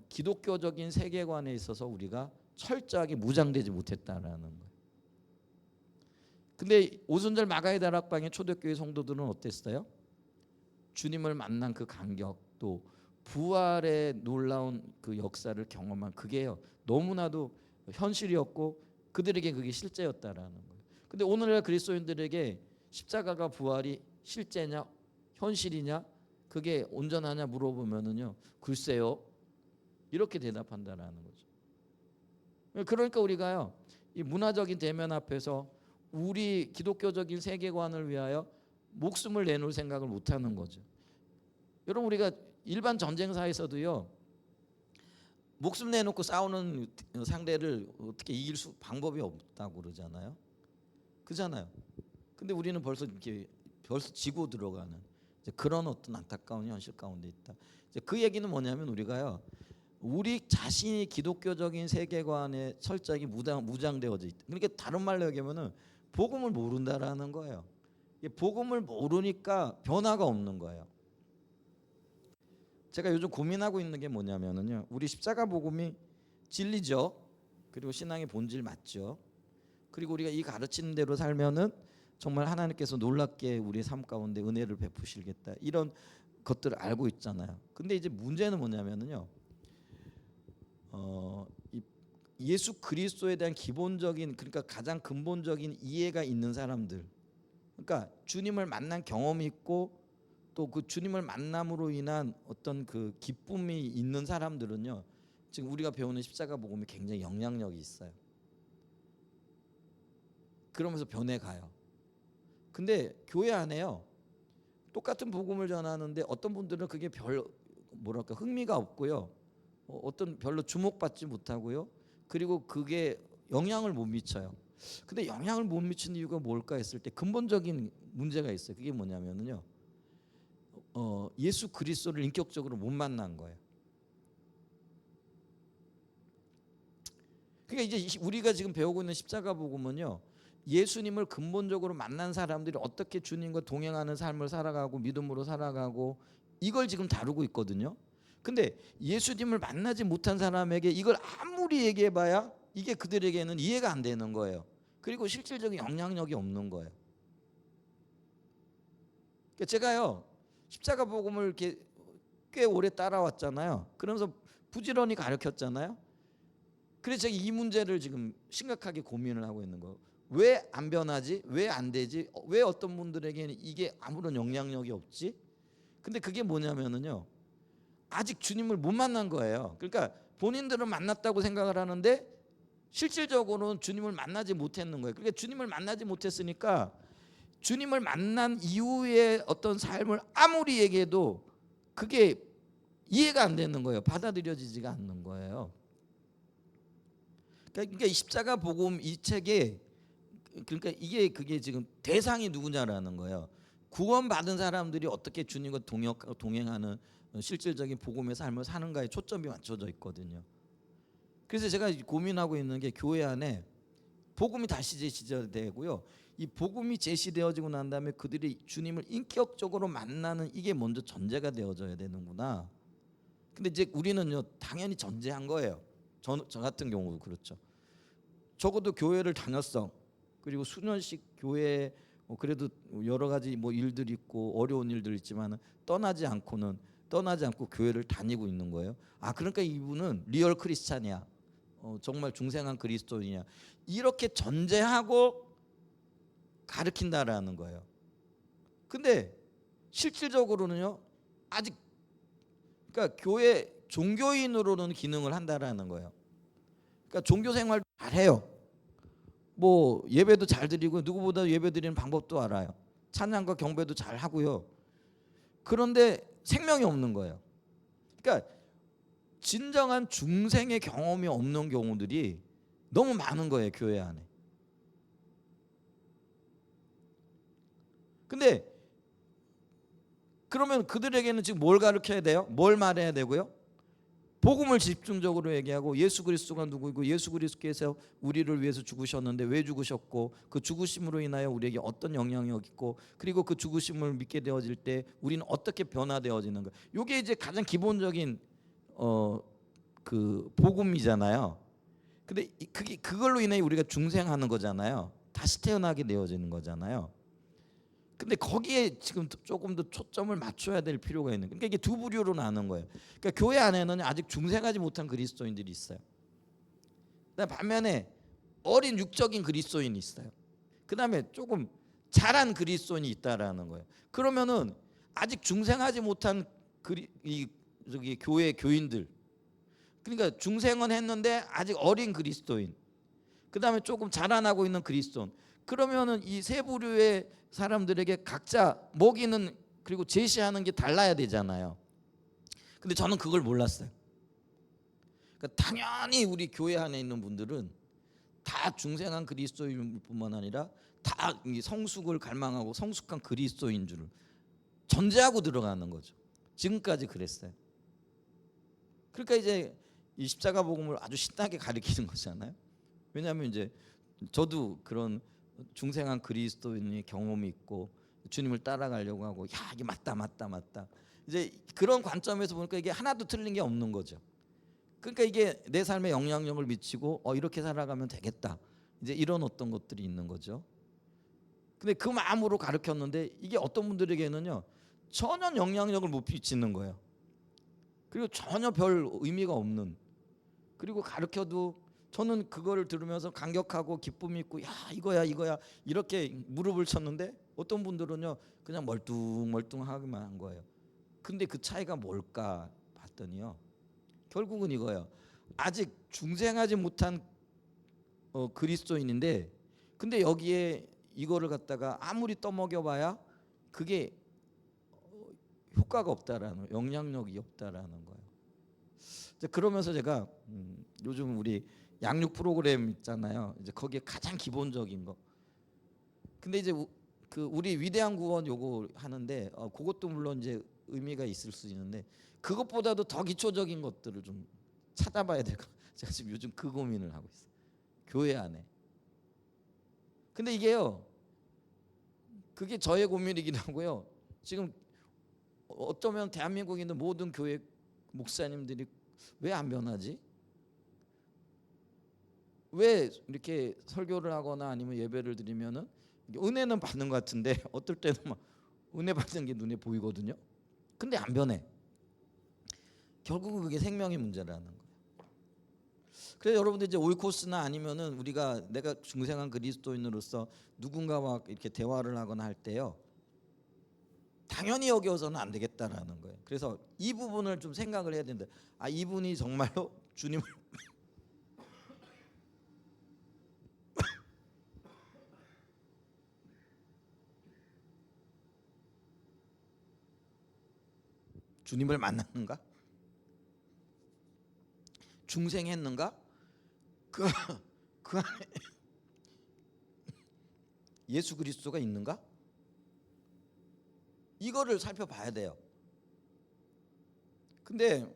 기독교적인 세계관에 있어서 우리가 철저하게 무장되지 못했다라는 거예요. 근데 오순절 마가의 다락방의 초대교회 성도들은 어땠어요? 주님을 만난 그 감격, 또 부활의 놀라운 그 역사를 경험한 그게요, 너무나도 현실이었고 그들에게 그게 실제였다라는 거예요. 근데 오늘날 그리스도인들에게 십자가가 부활이 실제냐 현실이냐 그게 온전하냐 물어보면은요, 글쎄요, 이렇게 대답한다라는 거죠. 그러니까 우리가요, 이 문화적인 대면 앞에서 우리 기독교적인 세계관을 위하여 목숨을 내놓을 생각을 못하는 거죠. 여러분, 우리가 일반 전쟁사에서도요, 목숨 내놓고 싸우는 상대를 어떻게 이길 방법이 없다고 그러잖아요. 그잖아요. 근데 우리는 벌써 지고 들어가는 그런 어떤 안타까운 현실 가운데 있다. 그 얘기는 뭐냐면 우리가요, 우리 자신이 기독교적인 세계관에 철저하게 무장되어져 있다. 그러니까 다른 말로 얘기하면은 복음을 모른다라는 거예요. 복음을 모르니까 변화가 없는 거예요. 제가 요즘 고민하고 있는 게 뭐냐면은요, 우리 십자가 복음이 진리죠. 그리고 신앙의 본질 맞죠. 그리고 우리가 이 가르치는 대로 살면은 정말 하나님께서 놀랍게 우리의 삶 가운데 은혜를 베푸시겠다, 이런 것들을 알고 있잖아요. 근데 이제 문제는 뭐냐면은요, 이 예수 그리스도에 대한 기본적인, 그러니까 가장 근본적인 이해가 있는 사람들, 그러니까 주님을 만난 경험이 있고 또 그 주님을 만남으로 인한 어떤 그 기쁨이 있는 사람들은요, 지금 우리가 배우는 십자가 복음이 굉장히 영향력이 있어요. 그러면서 변해가요. 근데 교회 안에요, 똑같은 복음을 전하는데 어떤 분들은 그게 별 흥미가 없고요, 어떤 별로 주목받지 못하고요, 그리고 그게 영향을 못 미쳐요. 근데 영향을 못 미치는 이유가 뭘까 했을 때 근본적인 문제가 있어요. 그게 뭐냐면요, 예수 그리스도를 인격적으로 못 만난 거예요. 그러니까 이제 우리가 지금 배우고 있는 십자가 복음은요, 예수님을 근본적으로 만난 사람들이 어떻게 주님과 동행하는 삶을 살아가고 믿음으로 살아가고 이걸 지금 다루고 있거든요. 근데 예수님을 만나지 못한 사람에게 이걸 아무리 얘기해봐야 이게 그들에게는 이해가 안 되는 거예요. 그리고 실질적인 영향력이 없는 거예요. 그러니까 제가요, 십자가 복음을 이렇게 꽤 오래 따라왔잖아요. 그러면서 부지런히 가르쳤잖아요. 그래서 제가 이 문제를 지금 심각하게 고민을 하고 있는 거예요. 왜 안 변하지? 왜 안 되지? 왜 어떤 분들에게는 이게 아무런 영향력이 없지? 근데 그게 뭐냐면은요, 아직 주님을 못 만난 거예요. 그러니까 본인들은 만났다고 생각을 하는데 실질적으로는 주님을 만나지 못했는 거예요. 그러니까 주님을 만나지 못했으니까 주님을 만난 이후의 어떤 삶을 아무리 얘기해도 그게 이해가 안 되는 거예요. 받아들여지지가 않는 거예요. 그러니까 이 십자가 복음 이 책에, 그러니까 그게 지금 대상이 누구냐라는 거예요. 구원받은 사람들이 어떻게 주님과 동행하는 실질적인 복음의 삶을 사는가에 초점이 맞춰져 있거든요. 그래서 제가 고민하고 있는 게 교회 안에 복음이 다시 제시되고요, 이 복음이 제시되어지고 난 다음에 그들이 주님을 인격적으로 만나는 이게 먼저 전제가 되어져야 되는구나. 근데 이제 우리는요, 당연히 전제한 거예요. 저 같은 경우도 그렇죠. 적어도 교회를 다녔어. 그리고 수년씩 교회에 그래도 여러 가지 일들이 있고 어려운 일들 있지만 떠나지 않고 교회를 다니고 있는 거예요. 아, 그러니까 이분은 리얼 크리스찬이야. 정말 중생한 그리스도인이야. 이렇게 전제하고 가르친다라는 거예요. 근데 실질적으로는요, 아직, 그러니까 교회 종교인으로는 기능을 한다라는 거예요. 그러니까 종교 생활 잘해요. 예배도 잘 드리고 누구보다 예배 드리는 방법도 알아요. 찬양과 경배도 잘 하고요. 그런데 생명이 없는 거예요. 그러니까 진정한 중생의 경험이 없는 경우들이 너무 많은 거예요, 교회 안에. 근데 그러면 그들에게는 지금 뭘 가르쳐야 돼요? 뭘 말해야 되고요? 복음을 집중적으로 얘기하고 예수 그리스도가 누구이고 예수 그리스도께서 우리를 위해서 죽으셨는데 왜 죽으셨고 그 죽으심으로 인하여 우리에게 어떤 영향력이 있고 그리고 그 죽으심을 믿게 되어질 때 우리는 어떻게 변화되어지는가. 이게 이제 가장 기본적인 그 복음이잖아요. 근데 그게 그걸로 인해 우리가 중생하는 거잖아요. 다시 태어나게 되어지는 거잖아요. 근데 거기에 지금 조금 더 초점을 맞춰야 될 필요가 있는. 그러니까 이게 두 부류로 나눈 거예요. 그러니까 교회 안에는 아직 중생하지 못한 그리스도인들이 있어요. 반면에 어린 육적인 그리스도인이 있어요. 그다음에 조금 자란 그리스도인이 있다라는 거예요. 그러면은 아직 중생하지 못한 저기 교회 교인들. 그러니까 중생은 했는데 아직 어린 그리스도인. 그다음에 조금 자라나고 있는 그리스도인. 그러면은 이 세 부류의 사람들에게 각자 먹이는 그리고 제시하는 게 달라야 되잖아요. 근데 저는 그걸 몰랐어요. 그러니까 당연히 우리 교회 안에 있는 분들은 다 중생한 그리스도인뿐만 아니라 다 성숙을 갈망하고 성숙한 그리스도인 줄 전제하고 들어가는 거죠. 지금까지 그랬어요. 그러니까 이제 이 십자가 복음을 아주 신나게 가르치는 거잖아요. 왜냐하면 이제 저도 그런 중생한 그리스도인의 경험이 있고 주님을 따라가려고 하고 야 이게 맞다 이제 그런 관점에서 보니까 이게 하나도 틀린 게 없는 거죠. 그러니까 이게 내 삶에 영향력을 미치고 이렇게 살아가면 되겠다 이제 이런 어떤 것들이 있는 거죠. 근데 그 마음으로 가르쳤는데 이게 어떤 분들에게는요 전혀 영향력을 못 미치는 거예요. 그리고 전혀 별 의미가 없는, 그리고 가르쳐도 저는 그거를 들으면서 감격하고 기쁨이 있고 야 이거야 이렇게 무릎을 쳤는데 어떤 분들은요 그냥 멀뚱멀뚱하기만 한 거예요. 근데 그 차이가 뭘까 봤더니요 결국은 이거예요. 아직 중생하지 못한 그리스도인인데 근데 여기에 이거를 갖다가 아무리 떠먹여봐야 그게 효과가 없다라는, 영향력이 없다라는 거예요. 그러면서 제가 요즘 우리 양육 프로그램 있잖아요. 이제 거기에 가장 기본적인 거. 근데 이제 그 우리 위대한 구원 요거 하는데 그것도 물론 이제 의미가 있을 수 있는데 그것보다도 더 기초적인 것들을 좀 찾아봐야 될 거. 제가 지금 요즘 그 고민을 하고 있어요. 교회 안에. 근데 이게요. 그게 저의 고민이기도 하고요. 지금 어쩌면 대한민국에 있는 모든 교회 목사님들이 왜 안 변하지? 왜 이렇게 설교를 하거나 아니면 예배를 드리면은 은혜는 받는 것 같은데 어떨 때는 막 은혜 받는 게 눈에 보이거든요. 근데 안 변해. 결국은 그게 생명의 문제라는 거예요. 그래서 여러분들 이제 오이코스나 아니면은 우리가 내가 중생한 그리스도인으로서 누군가와 이렇게 대화를 하거나 할 때요. 당연히 여기서는 안 되겠다라는 거예요. 그래서 이 부분을 좀 생각을 해야 된다. 이분이 정말로 주님을 주님을 만났는가? 중생했는가? 그 안에 예수 그리스도가 있는가? 이거를 살펴봐야 돼요. 근데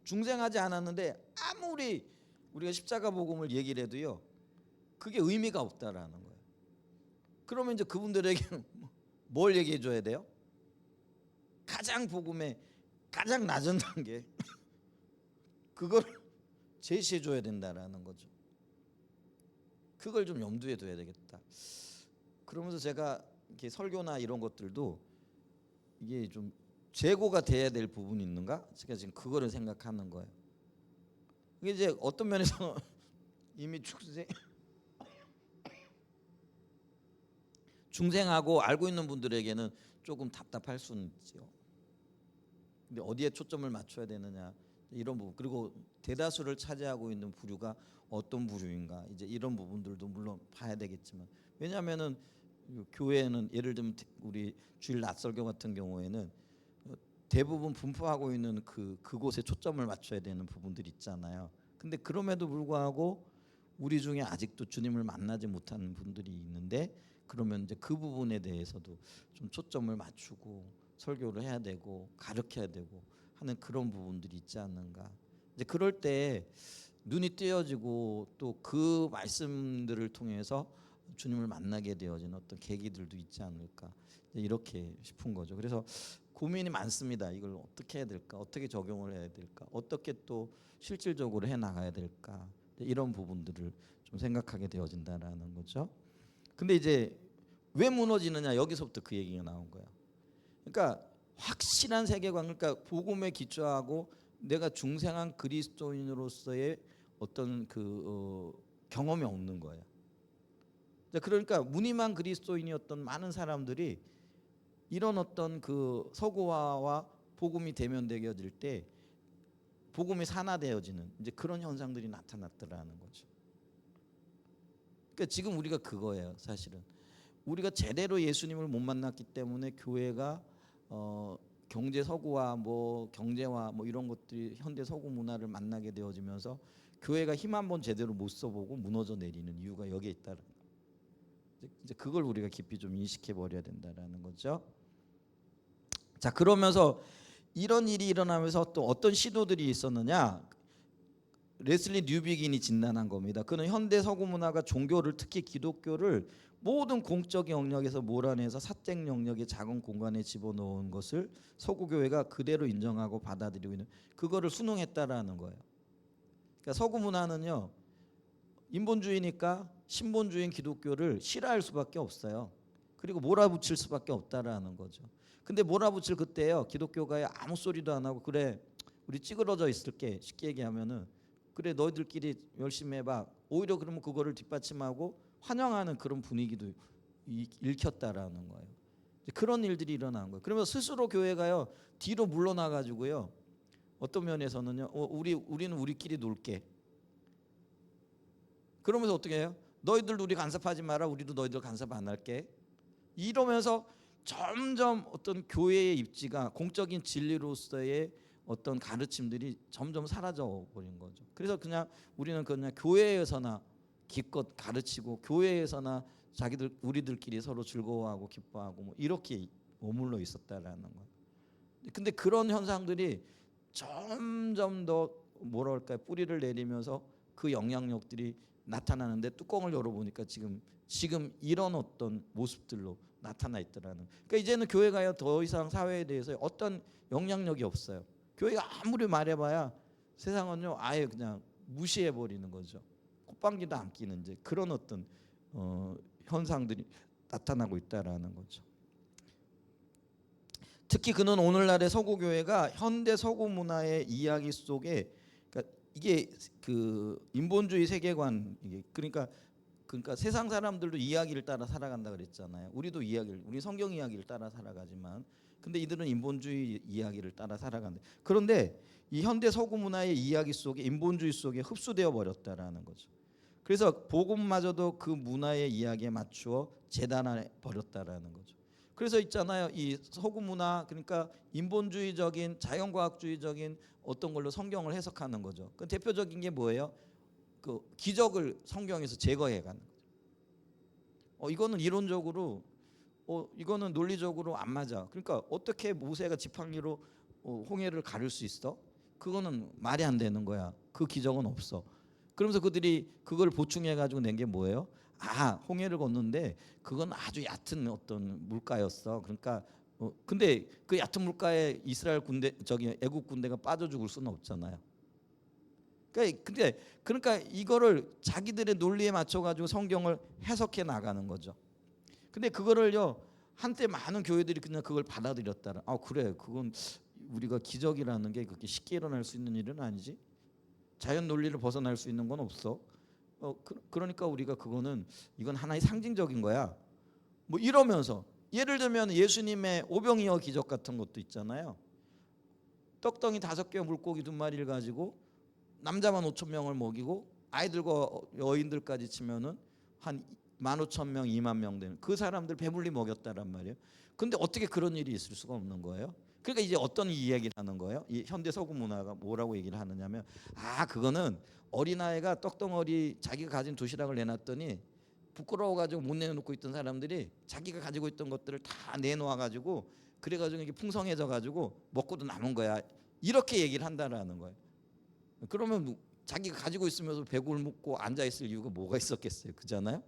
중생하지 않았는데 아무리 우리가 십자가 복음을 얘기를 해도요 그게 의미가 없다라는 거예요. 그러면 이제 그분들에게는 뭘 얘기해 줘야 돼요? 가장 복음의 가장 낮은 단계 그걸 제시해 줘야 된다라는 거죠. 그걸 좀 염두에 둬야 되겠다. 그러면서 제가 이렇게 설교나 이런 것들도 이게 좀 재고가 돼야 될 부분이 있는가? 제가 지금 그거를 생각하는 거예요. 이게 이제 어떤 면에서 이미 중생하고 알고 있는 분들에게는 조금 답답할 수는 있죠. 근데 어디에 초점을 맞춰야 되느냐 이런 부분, 그리고 대다수를 차지하고 있는 부류가 어떤 부류인가 이제 이런 부분들도 물론 봐야 되겠지만, 왜냐하면은 교회는 예를 들면 우리 주일 낮설교 같은 경우에는 대부분 분포하고 있는 그곳에 초점을 맞춰야 되는 부분들이 있잖아요. 근데 그럼에도 불구하고 우리 중에 아직도 주님을 만나지 못하는 분들이 있는데, 그러면 이제 그 부분에 대해서도 좀 초점을 맞추고 설교를 해야 되고 가르쳐야 되고 하는 그런 부분들이 있지 않는가. 이제 그럴 때 눈이 띄어지고 또 그 말씀들을 통해서 주님을 만나게 되어지는 어떤 계기들도 있지 않을까, 이렇게 싶은 거죠. 그래서 고민이 많습니다. 이걸 어떻게 해야 될까, 어떻게 적용을 해야 될까, 어떻게 또 실질적으로 해 나가야 될까, 이런 부분들을 좀 생각하게 되어진다라는 거죠. 근데 이제 왜 무너지느냐, 여기서부터 그 얘기가 나온 거예요. 그러니까 확실한 세계관, 그러니까 복음에 기초하고 내가 중생한 그리스도인으로서의 어떤 경험이 없는 거예요. 그러니까 무늬만 그리스도인이었던 많은 사람들이 이런 어떤 그 서구화와 복음이 대면되어질 때 복음이 산화되어지는 이제 그런 현상들이 나타났더라는 거죠. 그러니까 지금 우리가 그거예요. 사실은 우리가 제대로 예수님을 못 만났기 때문에 교회가 경제 서구화, 뭐 경제화, 뭐 이런 것들이 현대 서구 문화를 만나게 되어지면서 교회가 힘 한번 제대로 못 써보고 무너져 내리는 이유가 여기에 있다는 거예요. 이제 그걸 우리가 깊이 좀 인식해 버려야 된다라는 거죠. 자, 그러면서 이런 일이 일어나면서 또 어떤 시도들이 있었느냐, 레슬리 뉴비긴이 진단한 겁니다. 그는 현대 서구 문화가 종교를, 특히 기독교를 모든 공적 영역에서 몰아내서 사적 영역의 작은 공간에 집어넣은 것을 서구 교회가 그대로 인정하고 받아들이고 있는, 그거를 순응했다라는 거예요. 그러니까 서구 문화는요, 인본주의니까 신본주의인 기독교를 싫어할 수밖에 없어요. 그리고 몰아붙일 수밖에 없다라는 거죠. 근데 몰아붙일 그때요, 기독교가 아무 소리도 안 하고, 그래 우리 찌그러져 있을게, 쉽게 얘기하면은, 그래 너희들끼리 열심히 해봐, 오히려 그러면 그거를 뒷받침하고 환영하는 그런 분위기도 읽혔다라는 거예요. 그런 일들이 일어난 거예요. 그러면 스스로 교회가요 뒤로 물러나 가지고요, 어떤 면에서는요, 우리는 우리끼리 놀게, 그러면서 어떻게 해요? 너희들 우리 간섭하지 마라, 우리도 너희들 간섭 안 할게. 이러면서 점점 어떤 교회의 입지가, 공적인 진리로서의 어떤 가르침들이 점점 사라져 버린 거죠. 그래서 그냥 우리는 그냥 교회에서나 기껏 가르치고 교회에서나 우리들끼리 서로 즐거워하고 기뻐하고 뭐 이렇게 머물러 있었다라는 거예요. 근데 그런 현상들이 점점 더 뭐랄까요, 뿌리를 내리면서 그 영향력들이 나타나는데, 뚜껑을 열어보니까 지금 이런 어떤 모습들로 나타나 있더라는. 그러니까 이제는 교회가요 더 이상 사회에 대해서 어떤 영향력이 없어요. 교회가 아무리 말해봐야 세상은요 아예 그냥 무시해 버리는 거죠. 콧방귀도 안 끼는 이제 그런 어떤 현상들이 나타나고 있다라는 거죠. 특히 그는 오늘날의 서구 교회가 현대 서구 문화의 이야기 속에, 그러니까 이게 그 인본주의 세계관, 이게 그러니까 세상 사람들도 이야기를 따라 살아간다 그랬잖아요. 우리 성경 이야기를 따라 살아가지만, 근데 이들은 인본주의 이야기를 따라 살아간다. 그런데 이 현대 서구 문화의 이야기 속에, 인본주의 속에 흡수되어 버렸다라는 거죠. 그래서 복음마저도 그 문화의 이야기에 맞추어 재단해 버렸다라는 거죠. 그래서 있잖아요, 이 서구 문화, 그러니까 인본주의적인 자연과학주의적인 어떤 걸로 성경을 해석하는 거죠. 그 대표적인 게 뭐예요? 그 기적을 성경에서 제거해 가는 거죠. 이거는 이론적으로, 이거는 논리적으로 안 맞아. 그러니까 어떻게 모세가 지팡이로 홍해를 가를 수 있어? 그거는 말이 안 되는 거야. 그 기적은 없어. 그러면서 그들이 그걸 보충해 가지고 낸 게 뭐예요? 홍해를 걷는데 그건 아주 얕은 어떤 물가였어. 그러니까 근데 그 얕은 물가에 이스라엘 군대, 애국 군대가 빠져 죽을 수는 없잖아요. 그러니까 이거를 자기들의 논리에 맞춰 가지고 성경을 해석해 나가는 거죠. 근데 그거를요 한때 많은 교회들이 그냥 그걸 받아들였다라. 그래, 그건 우리가 기적이라는 게 그렇게 쉽게 일어날 수 있는 일은 아니지. 자연 논리를 벗어날 수 있는 건 없어. 그러니까 우리가 이건 하나의 상징적인 거야. 뭐 이러면서 예를 들면 예수님의 오병이어 기적 같은 것도 있잖아요. 떡덩이 5개와 물고기 2마리를 가지고 남자만 5,000명을 먹이고 아이들과 여인들까지 치면은 한 15,000명, 2만 명 되는 그 사람들 배불리 먹였다란 말이에요. 근데 어떻게 그런 일이 있을 수가 없는 거예요? 그러니까 이제 어떤 이야기를 하는 거예요? 이 현대 서구 문화가 뭐라고 얘기를 하느냐면, 그거는 어린아이가 떡덩어리 자기가 가진 도시락을 내놨더니 부끄러워가지고 못 내놓고 있던 사람들이 자기가 가지고 있던 것들을 다 내놓아가지고 그래가지고 이게 풍성해져가지고 먹고도 남은 거야. 이렇게 얘기를 한다라는 거예요. 그러면 자기가 가지고 있으면서 배굶고 앉아 있을 이유가 뭐가 있었겠어요? 그잖아요.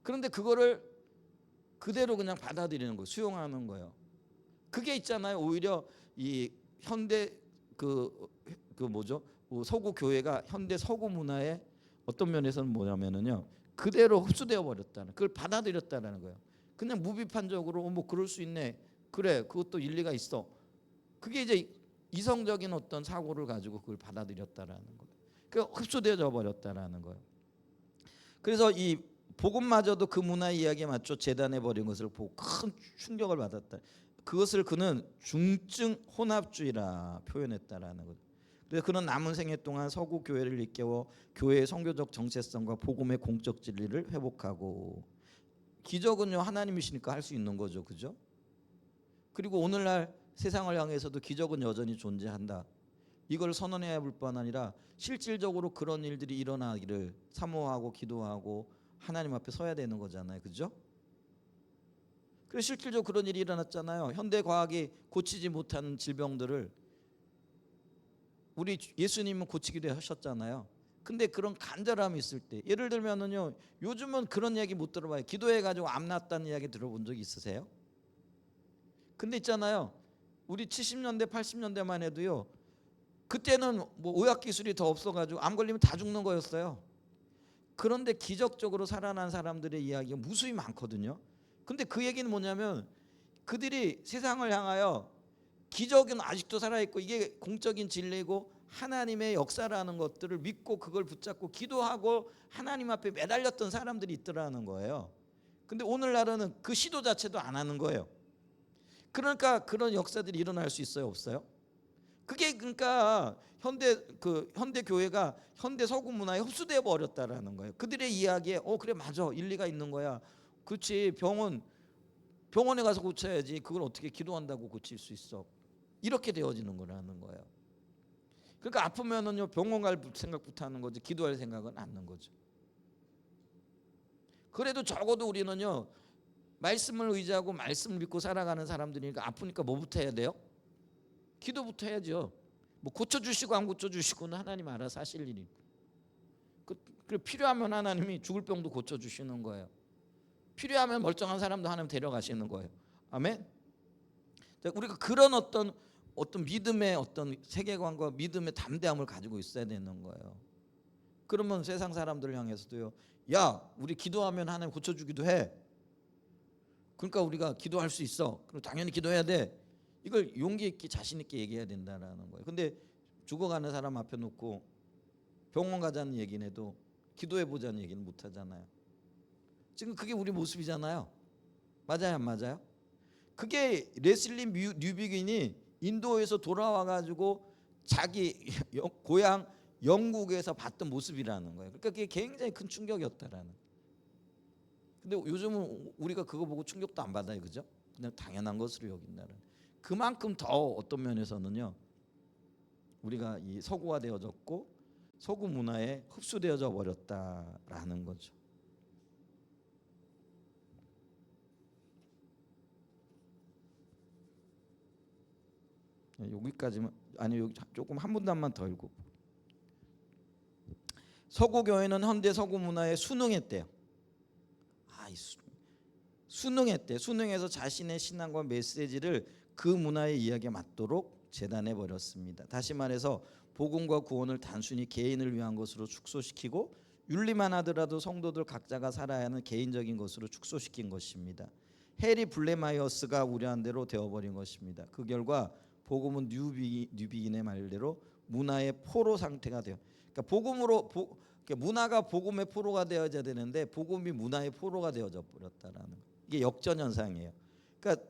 그런데 그거를 그대로 그냥 받아들이는 거예요. 수용하는 거예요. 그게 있잖아요. 오히려 이 현대 그 뭐죠? 서구 교회가 현대 서구 문화의 어떤 면에서는 뭐냐면은요, 그대로 흡수되어 버렸다는, 그걸 받아들였다는 거예요. 그냥 무비판적으로 뭐 그럴 수 있네, 그래, 그것도 일리가 있어. 그게 이제 이성적인 어떤 사고를 가지고 그걸 받아들였다라는 거예요. 그 흡수되어 버렸다라는 거예요. 그래서 이 복음마저도 그 문화 이야기에 맞춰 재단해 버린 것을 보고 큰 충격을 받았다. 그것을 그는 중증 혼합주의라 표현했다라는 거죠. 그래서 그는 남은 생애 동안 서구 교회를 일깨워 교회의 선교적 정체성과 복음의 공적 진리를 회복하고, 기적은요 하나님이시니까 할 수 있는 거죠, 그죠? 그리고 오늘날 세상을 향해서도 기적은 여전히 존재한다. 이걸 선언해야 할 뿐 아니라 실질적으로 그런 일들이 일어나기를 사모하고 기도하고 하나님 앞에 서야 되는 거잖아요, 그죠? 그래서 실질적으로 그런 일이 일어났잖아요. 현대 과학이 고치지 못하는 질병들을 우리 예수님은 고치기도 하셨잖아요. 근데 그런 간절함이 있을 때, 예를 들면은요, 요즘은 그런 얘기 못 들어봐요. 기도해가지고 암 났다는 이야기 들어본 적 있으세요? 근데 있잖아요, 우리 70년대 80년대만 해도요, 그때는 뭐 의학 기술이 더 없어가지고 암 걸리면 다 죽는 거였어요. 그런데 기적적으로 살아난 사람들의 이야기가 무수히 많거든요. 근데 그 얘기는 뭐냐면, 그들이 세상을 향하여 기적은 아직도 살아있고 이게 공적인 진리고 하나님의 역사라는 것들을 믿고 그걸 붙잡고 기도하고 하나님 앞에 매달렸던 사람들이 있더라는 거예요. 근데 오늘날은 그 시도 자체도 안 하는 거예요. 그러니까 그런 역사들이 일어날 수 있어요, 없어요? 그게 그러니까 현대 교회가 현대 서구 문화에 흡수되어 버렸다라는 거예요. 그들의 이야기에 그래, 맞아, 일리가 있는 거야. 그렇지, 병원에 가서 고쳐야지, 그걸 어떻게 기도한다고 고칠 수 있어. 이렇게 되어지는 거라는 거예요. 그러니까 아프면은요 병원 갈 생각부터 하는 거지, 기도할 생각은 안 하는 거죠. 그래도 적어도 우리는요 말씀을 의지하고 말씀을 믿고 살아가는 사람들이니까, 아프니까 뭐부터 해야 돼요? 기도부터 해야죠. 뭐 고쳐주시고 안 고쳐주시고는 하나님 알아서 하실 일이. 그 필요하면 하나님이 죽을 병도 고쳐주시는 거예요. 필요하면 멀쩡한 사람도 하나님 데려가시는 거예요. 아멘. 우리가 그런 어떤 믿음의 어떤 세계관과 믿음의 담대함을 가지고 있어야 되는 거예요. 그러면 세상 사람들을 향해서도요, 야, 우리 기도하면 하나님 고쳐주기도 해. 그러니까 우리가 기도할 수 있어. 그럼 당연히 기도해야 돼. 이걸 용기 있게 자신 있게 얘기해야 된다는 거예요. 근데 죽어가는 사람 앞에 놓고 병원 가자는 얘기는 해도 기도해 보자는 얘기는 못 하잖아요. 지금 그게 우리 모습이잖아요. 맞아요, 안 맞아요? 그게 레슬리 뉴비긴이 인도에서 돌아와 가지고 자기 고향 영국에서 봤던 모습이라는 거예요. 그러니까 그게 굉장히 큰 충격이었다라는. 근데 요즘은 우리가 그거 보고 충격도 안 받아요, 그죠? 그냥 당연한 것으로 여긴다는. 그만큼 더 어떤 면에서는요, 우리가 이 서구화되어졌고 서구 문화에 흡수되어져 버렸다라는 거죠. 여기까지만, 아니 여기 조금 한 문단만 더 읽고. 서구 교회는 현대 서구 문화에 순응했대요. 순응했대. 순응해서 자신의 신앙과 메시지를 그 문화의 이야기에 맞도록 재단해 버렸습니다. 다시 말해서 복음과 구원을 단순히 개인을 위한 것으로 축소시키고 윤리만 하더라도 성도들 각자가 살아야 하는 개인적인 것으로 축소시킨 것입니다. 해리 블레마이어스가 우려한 대로 되어버린 것입니다. 그 결과 복음은 뉴비긴의 말대로 문화의 포로 상태가 돼요. 그러니까 그러니까 문화가 복음의 포로가 되어져야 되는데 복음이 문화의 포로가 되어져 버렸다라는 거. 이게 역전 현상이에요. 그러니까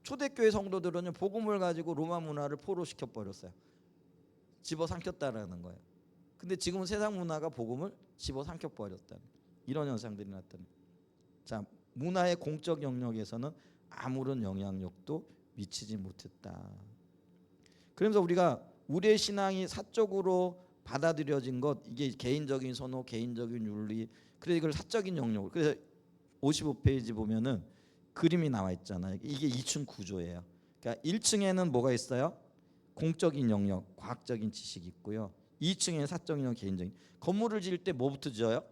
초대교회 성도들은 복음을 가지고 로마 문화를 포로시켜 버렸어요. 집어삼켰다라는 거예요. 근데 지금은 세상 문화가 복음을 집어삼켜 버렸다는 이런 현상들이 나타나요. 자, 문화의 공적 영역에서는 아무런 영향력도 미치지 못했다. 그러면서 우리가 우리의 신앙이 사적으로 받아들여진 것, 이게 개인적인 선호, 개인적인 윤리, 그래서 이걸 사적인 영역으로. 그래서 55페이지 보면은 그림이 나와 있잖아요. 이게 2층 구조예요. 그러니까 1층에는 뭐가 있어요? 공적인 영역, 과학적인 지식이 있고요. 2층에는 사적인 영역, 개인적인. 건물을 지을 때 뭐부터 지어요?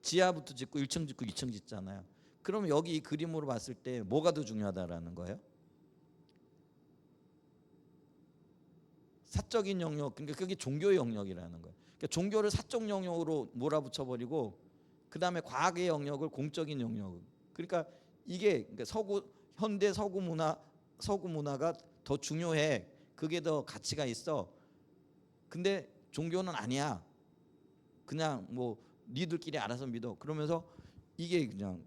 지하부터 짓고 1층 짓고 2층 짓잖아요. 그럼 여기 이 그림으로 봤을 때 뭐가 더 중요하다라는 거예요? 사적인 영역, 그러니까 그게 종교의 영역이라는 거예요. 그러니까 종교를 사적 영역으로 몰아붙여버리고 그 다음에 과학의 영역을 공적인 영역. 그러니까 이게 그러니까 현대 서구 문화가 더 중요해. 그게 더 가치가 있어. 근데 종교는 아니야. 그냥 뭐 니들끼리 알아서 믿어. 그러면서 이게 그냥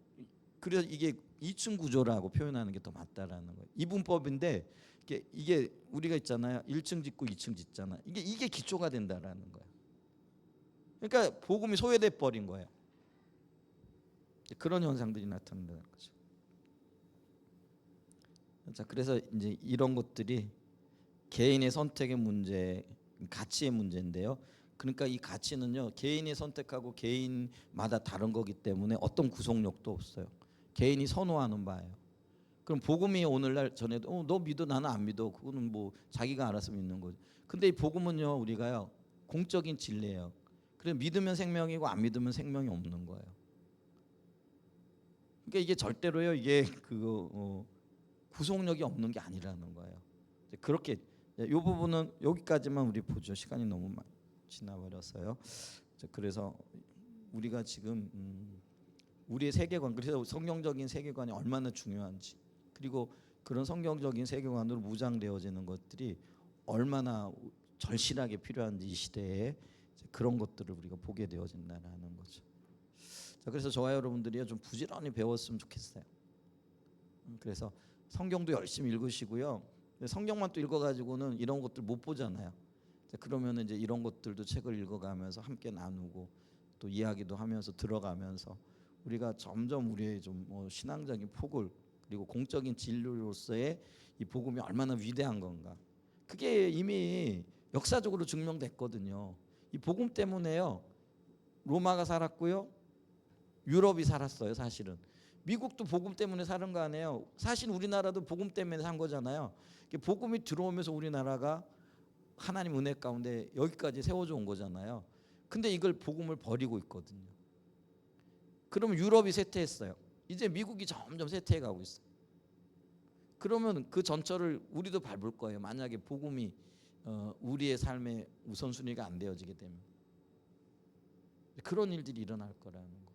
그래서 이게 2층 구조라고 표현하는 게 더 맞다라는 거예요. 이분법인데 이게 우리가 있잖아요. 1층 짓고 2층 짓잖아. 이게 기초가 된다라는 거예요. 그러니까 복음이 소외돼 버린 거예요. 그런 현상들이 나타난다는 거죠. 자, 그래서 이제 이런 것들이 개인의 선택의 문제, 가치의 문제인데요. 그러니까 이 가치는요, 개인이 선택하고 개인마다 다른 거기 때문에 어떤 구속력도 없어요. 개인이 선호하는 바예요. 그럼 복음이 오늘날 전에도 너 믿어 나는 안 믿어. 그거는 뭐 자기가 알아서 믿는 거죠. 근데 이 복음은요, 우리가요 공적인 진리예요. 그래서 믿으면 생명이고 안 믿으면 생명이 없는 거예요. 그러니까 이게 절대로요 이게 그거 구속력이 없는 게 아니라는 거예요. 그렇게 이 부분은 여기까지만 우리 보죠. 시간이 너무 많이 지나버렸어요. 그래서 우리가 지금 우리의 세계관, 그래서 성경적인 세계관이 얼마나 중요한지, 그리고 그런 성경적인 세계관으로 무장되어지는 것들이 얼마나 절실하게 필요한지 이 시대에 그런 것들을 우리가 보게 되어진다는 거죠. 자, 그래서 저와 여러분들이 좀 부지런히 배웠으면 좋겠어요. 그래서 성경도 열심히 읽으시고요. 성경만 또 읽어가지고는 이런 것들 못 보잖아요. 그러면 이제 이런 것들도 책을 읽어가면서 함께 나누고 또 이야기도 하면서 들어가면서 우리가 점점 우리의 좀 신앙적인 폭을, 그리고 공적인 진료로서의 이 복음이 얼마나 위대한 건가, 그게 이미 역사적으로 증명됐거든요. 이 복음 때문에요 로마가 살았고요, 유럽이 살았어요. 사실은 미국도 복음 때문에 사는 거 아니에요. 사실 우리나라도 복음 때문에 산 거잖아요. 복음이 들어오면서 우리나라가 하나님 은혜 가운데 여기까지 세워져 온 거잖아요. 근데 이걸 복음을 버리고 있거든요. 그러면 유럽이 쇠퇴했어요. 이제 미국이 점점 쇠퇴해 가고 있어요. 그러면 그 전철을 우리도 밟을 거예요. 만약에 복음이 우리의 삶의 우선순위가 안 되어지게 되면 그런 일들이 일어날 거라는 거.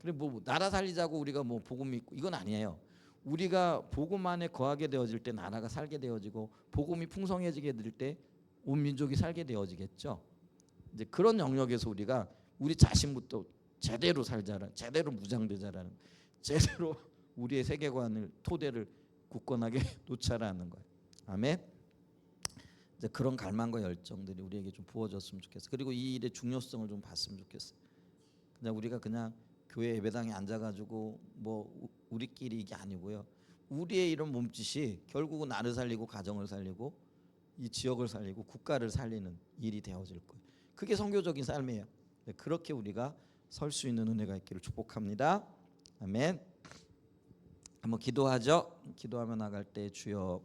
그래 뭐 나라 살리자고 우리가 뭐 복음 믿고 이건 아니에요. 우리가 복음 안에 거하게 되어질 때 나라가 살게 되어지고 복음이 풍성해지게 될 때 온 민족이 살게 되어지겠죠. 이제 그런 영역에서 우리가 우리 자신부터 제대로 살자라, 제대로 무장되자라는, 제대로 우리의 세계관을 토대를 굳건하게 놓자라는 거예요. 아멘. 이제 그런 갈망과 열정들이 우리에게 좀 부어졌으면 좋겠어요. 그리고 이 일의 중요성을 좀 봤으면 좋겠어요. 그냥 우리가 그냥 교회 예배당에 앉아가지고 뭐 우리끼리 이게 아니고요. 우리의 이런 몸짓이 결국은 나를 살리고 가정을 살리고 이 지역을 살리고 국가를 살리는 일이 되어질 거예요. 그게 선교적인 삶이에요. 그렇게 우리가 설 수 있는 은혜가 있기를 축복합니다. 아멘. 한번 기도하죠. 기도하며 나갈 때 주여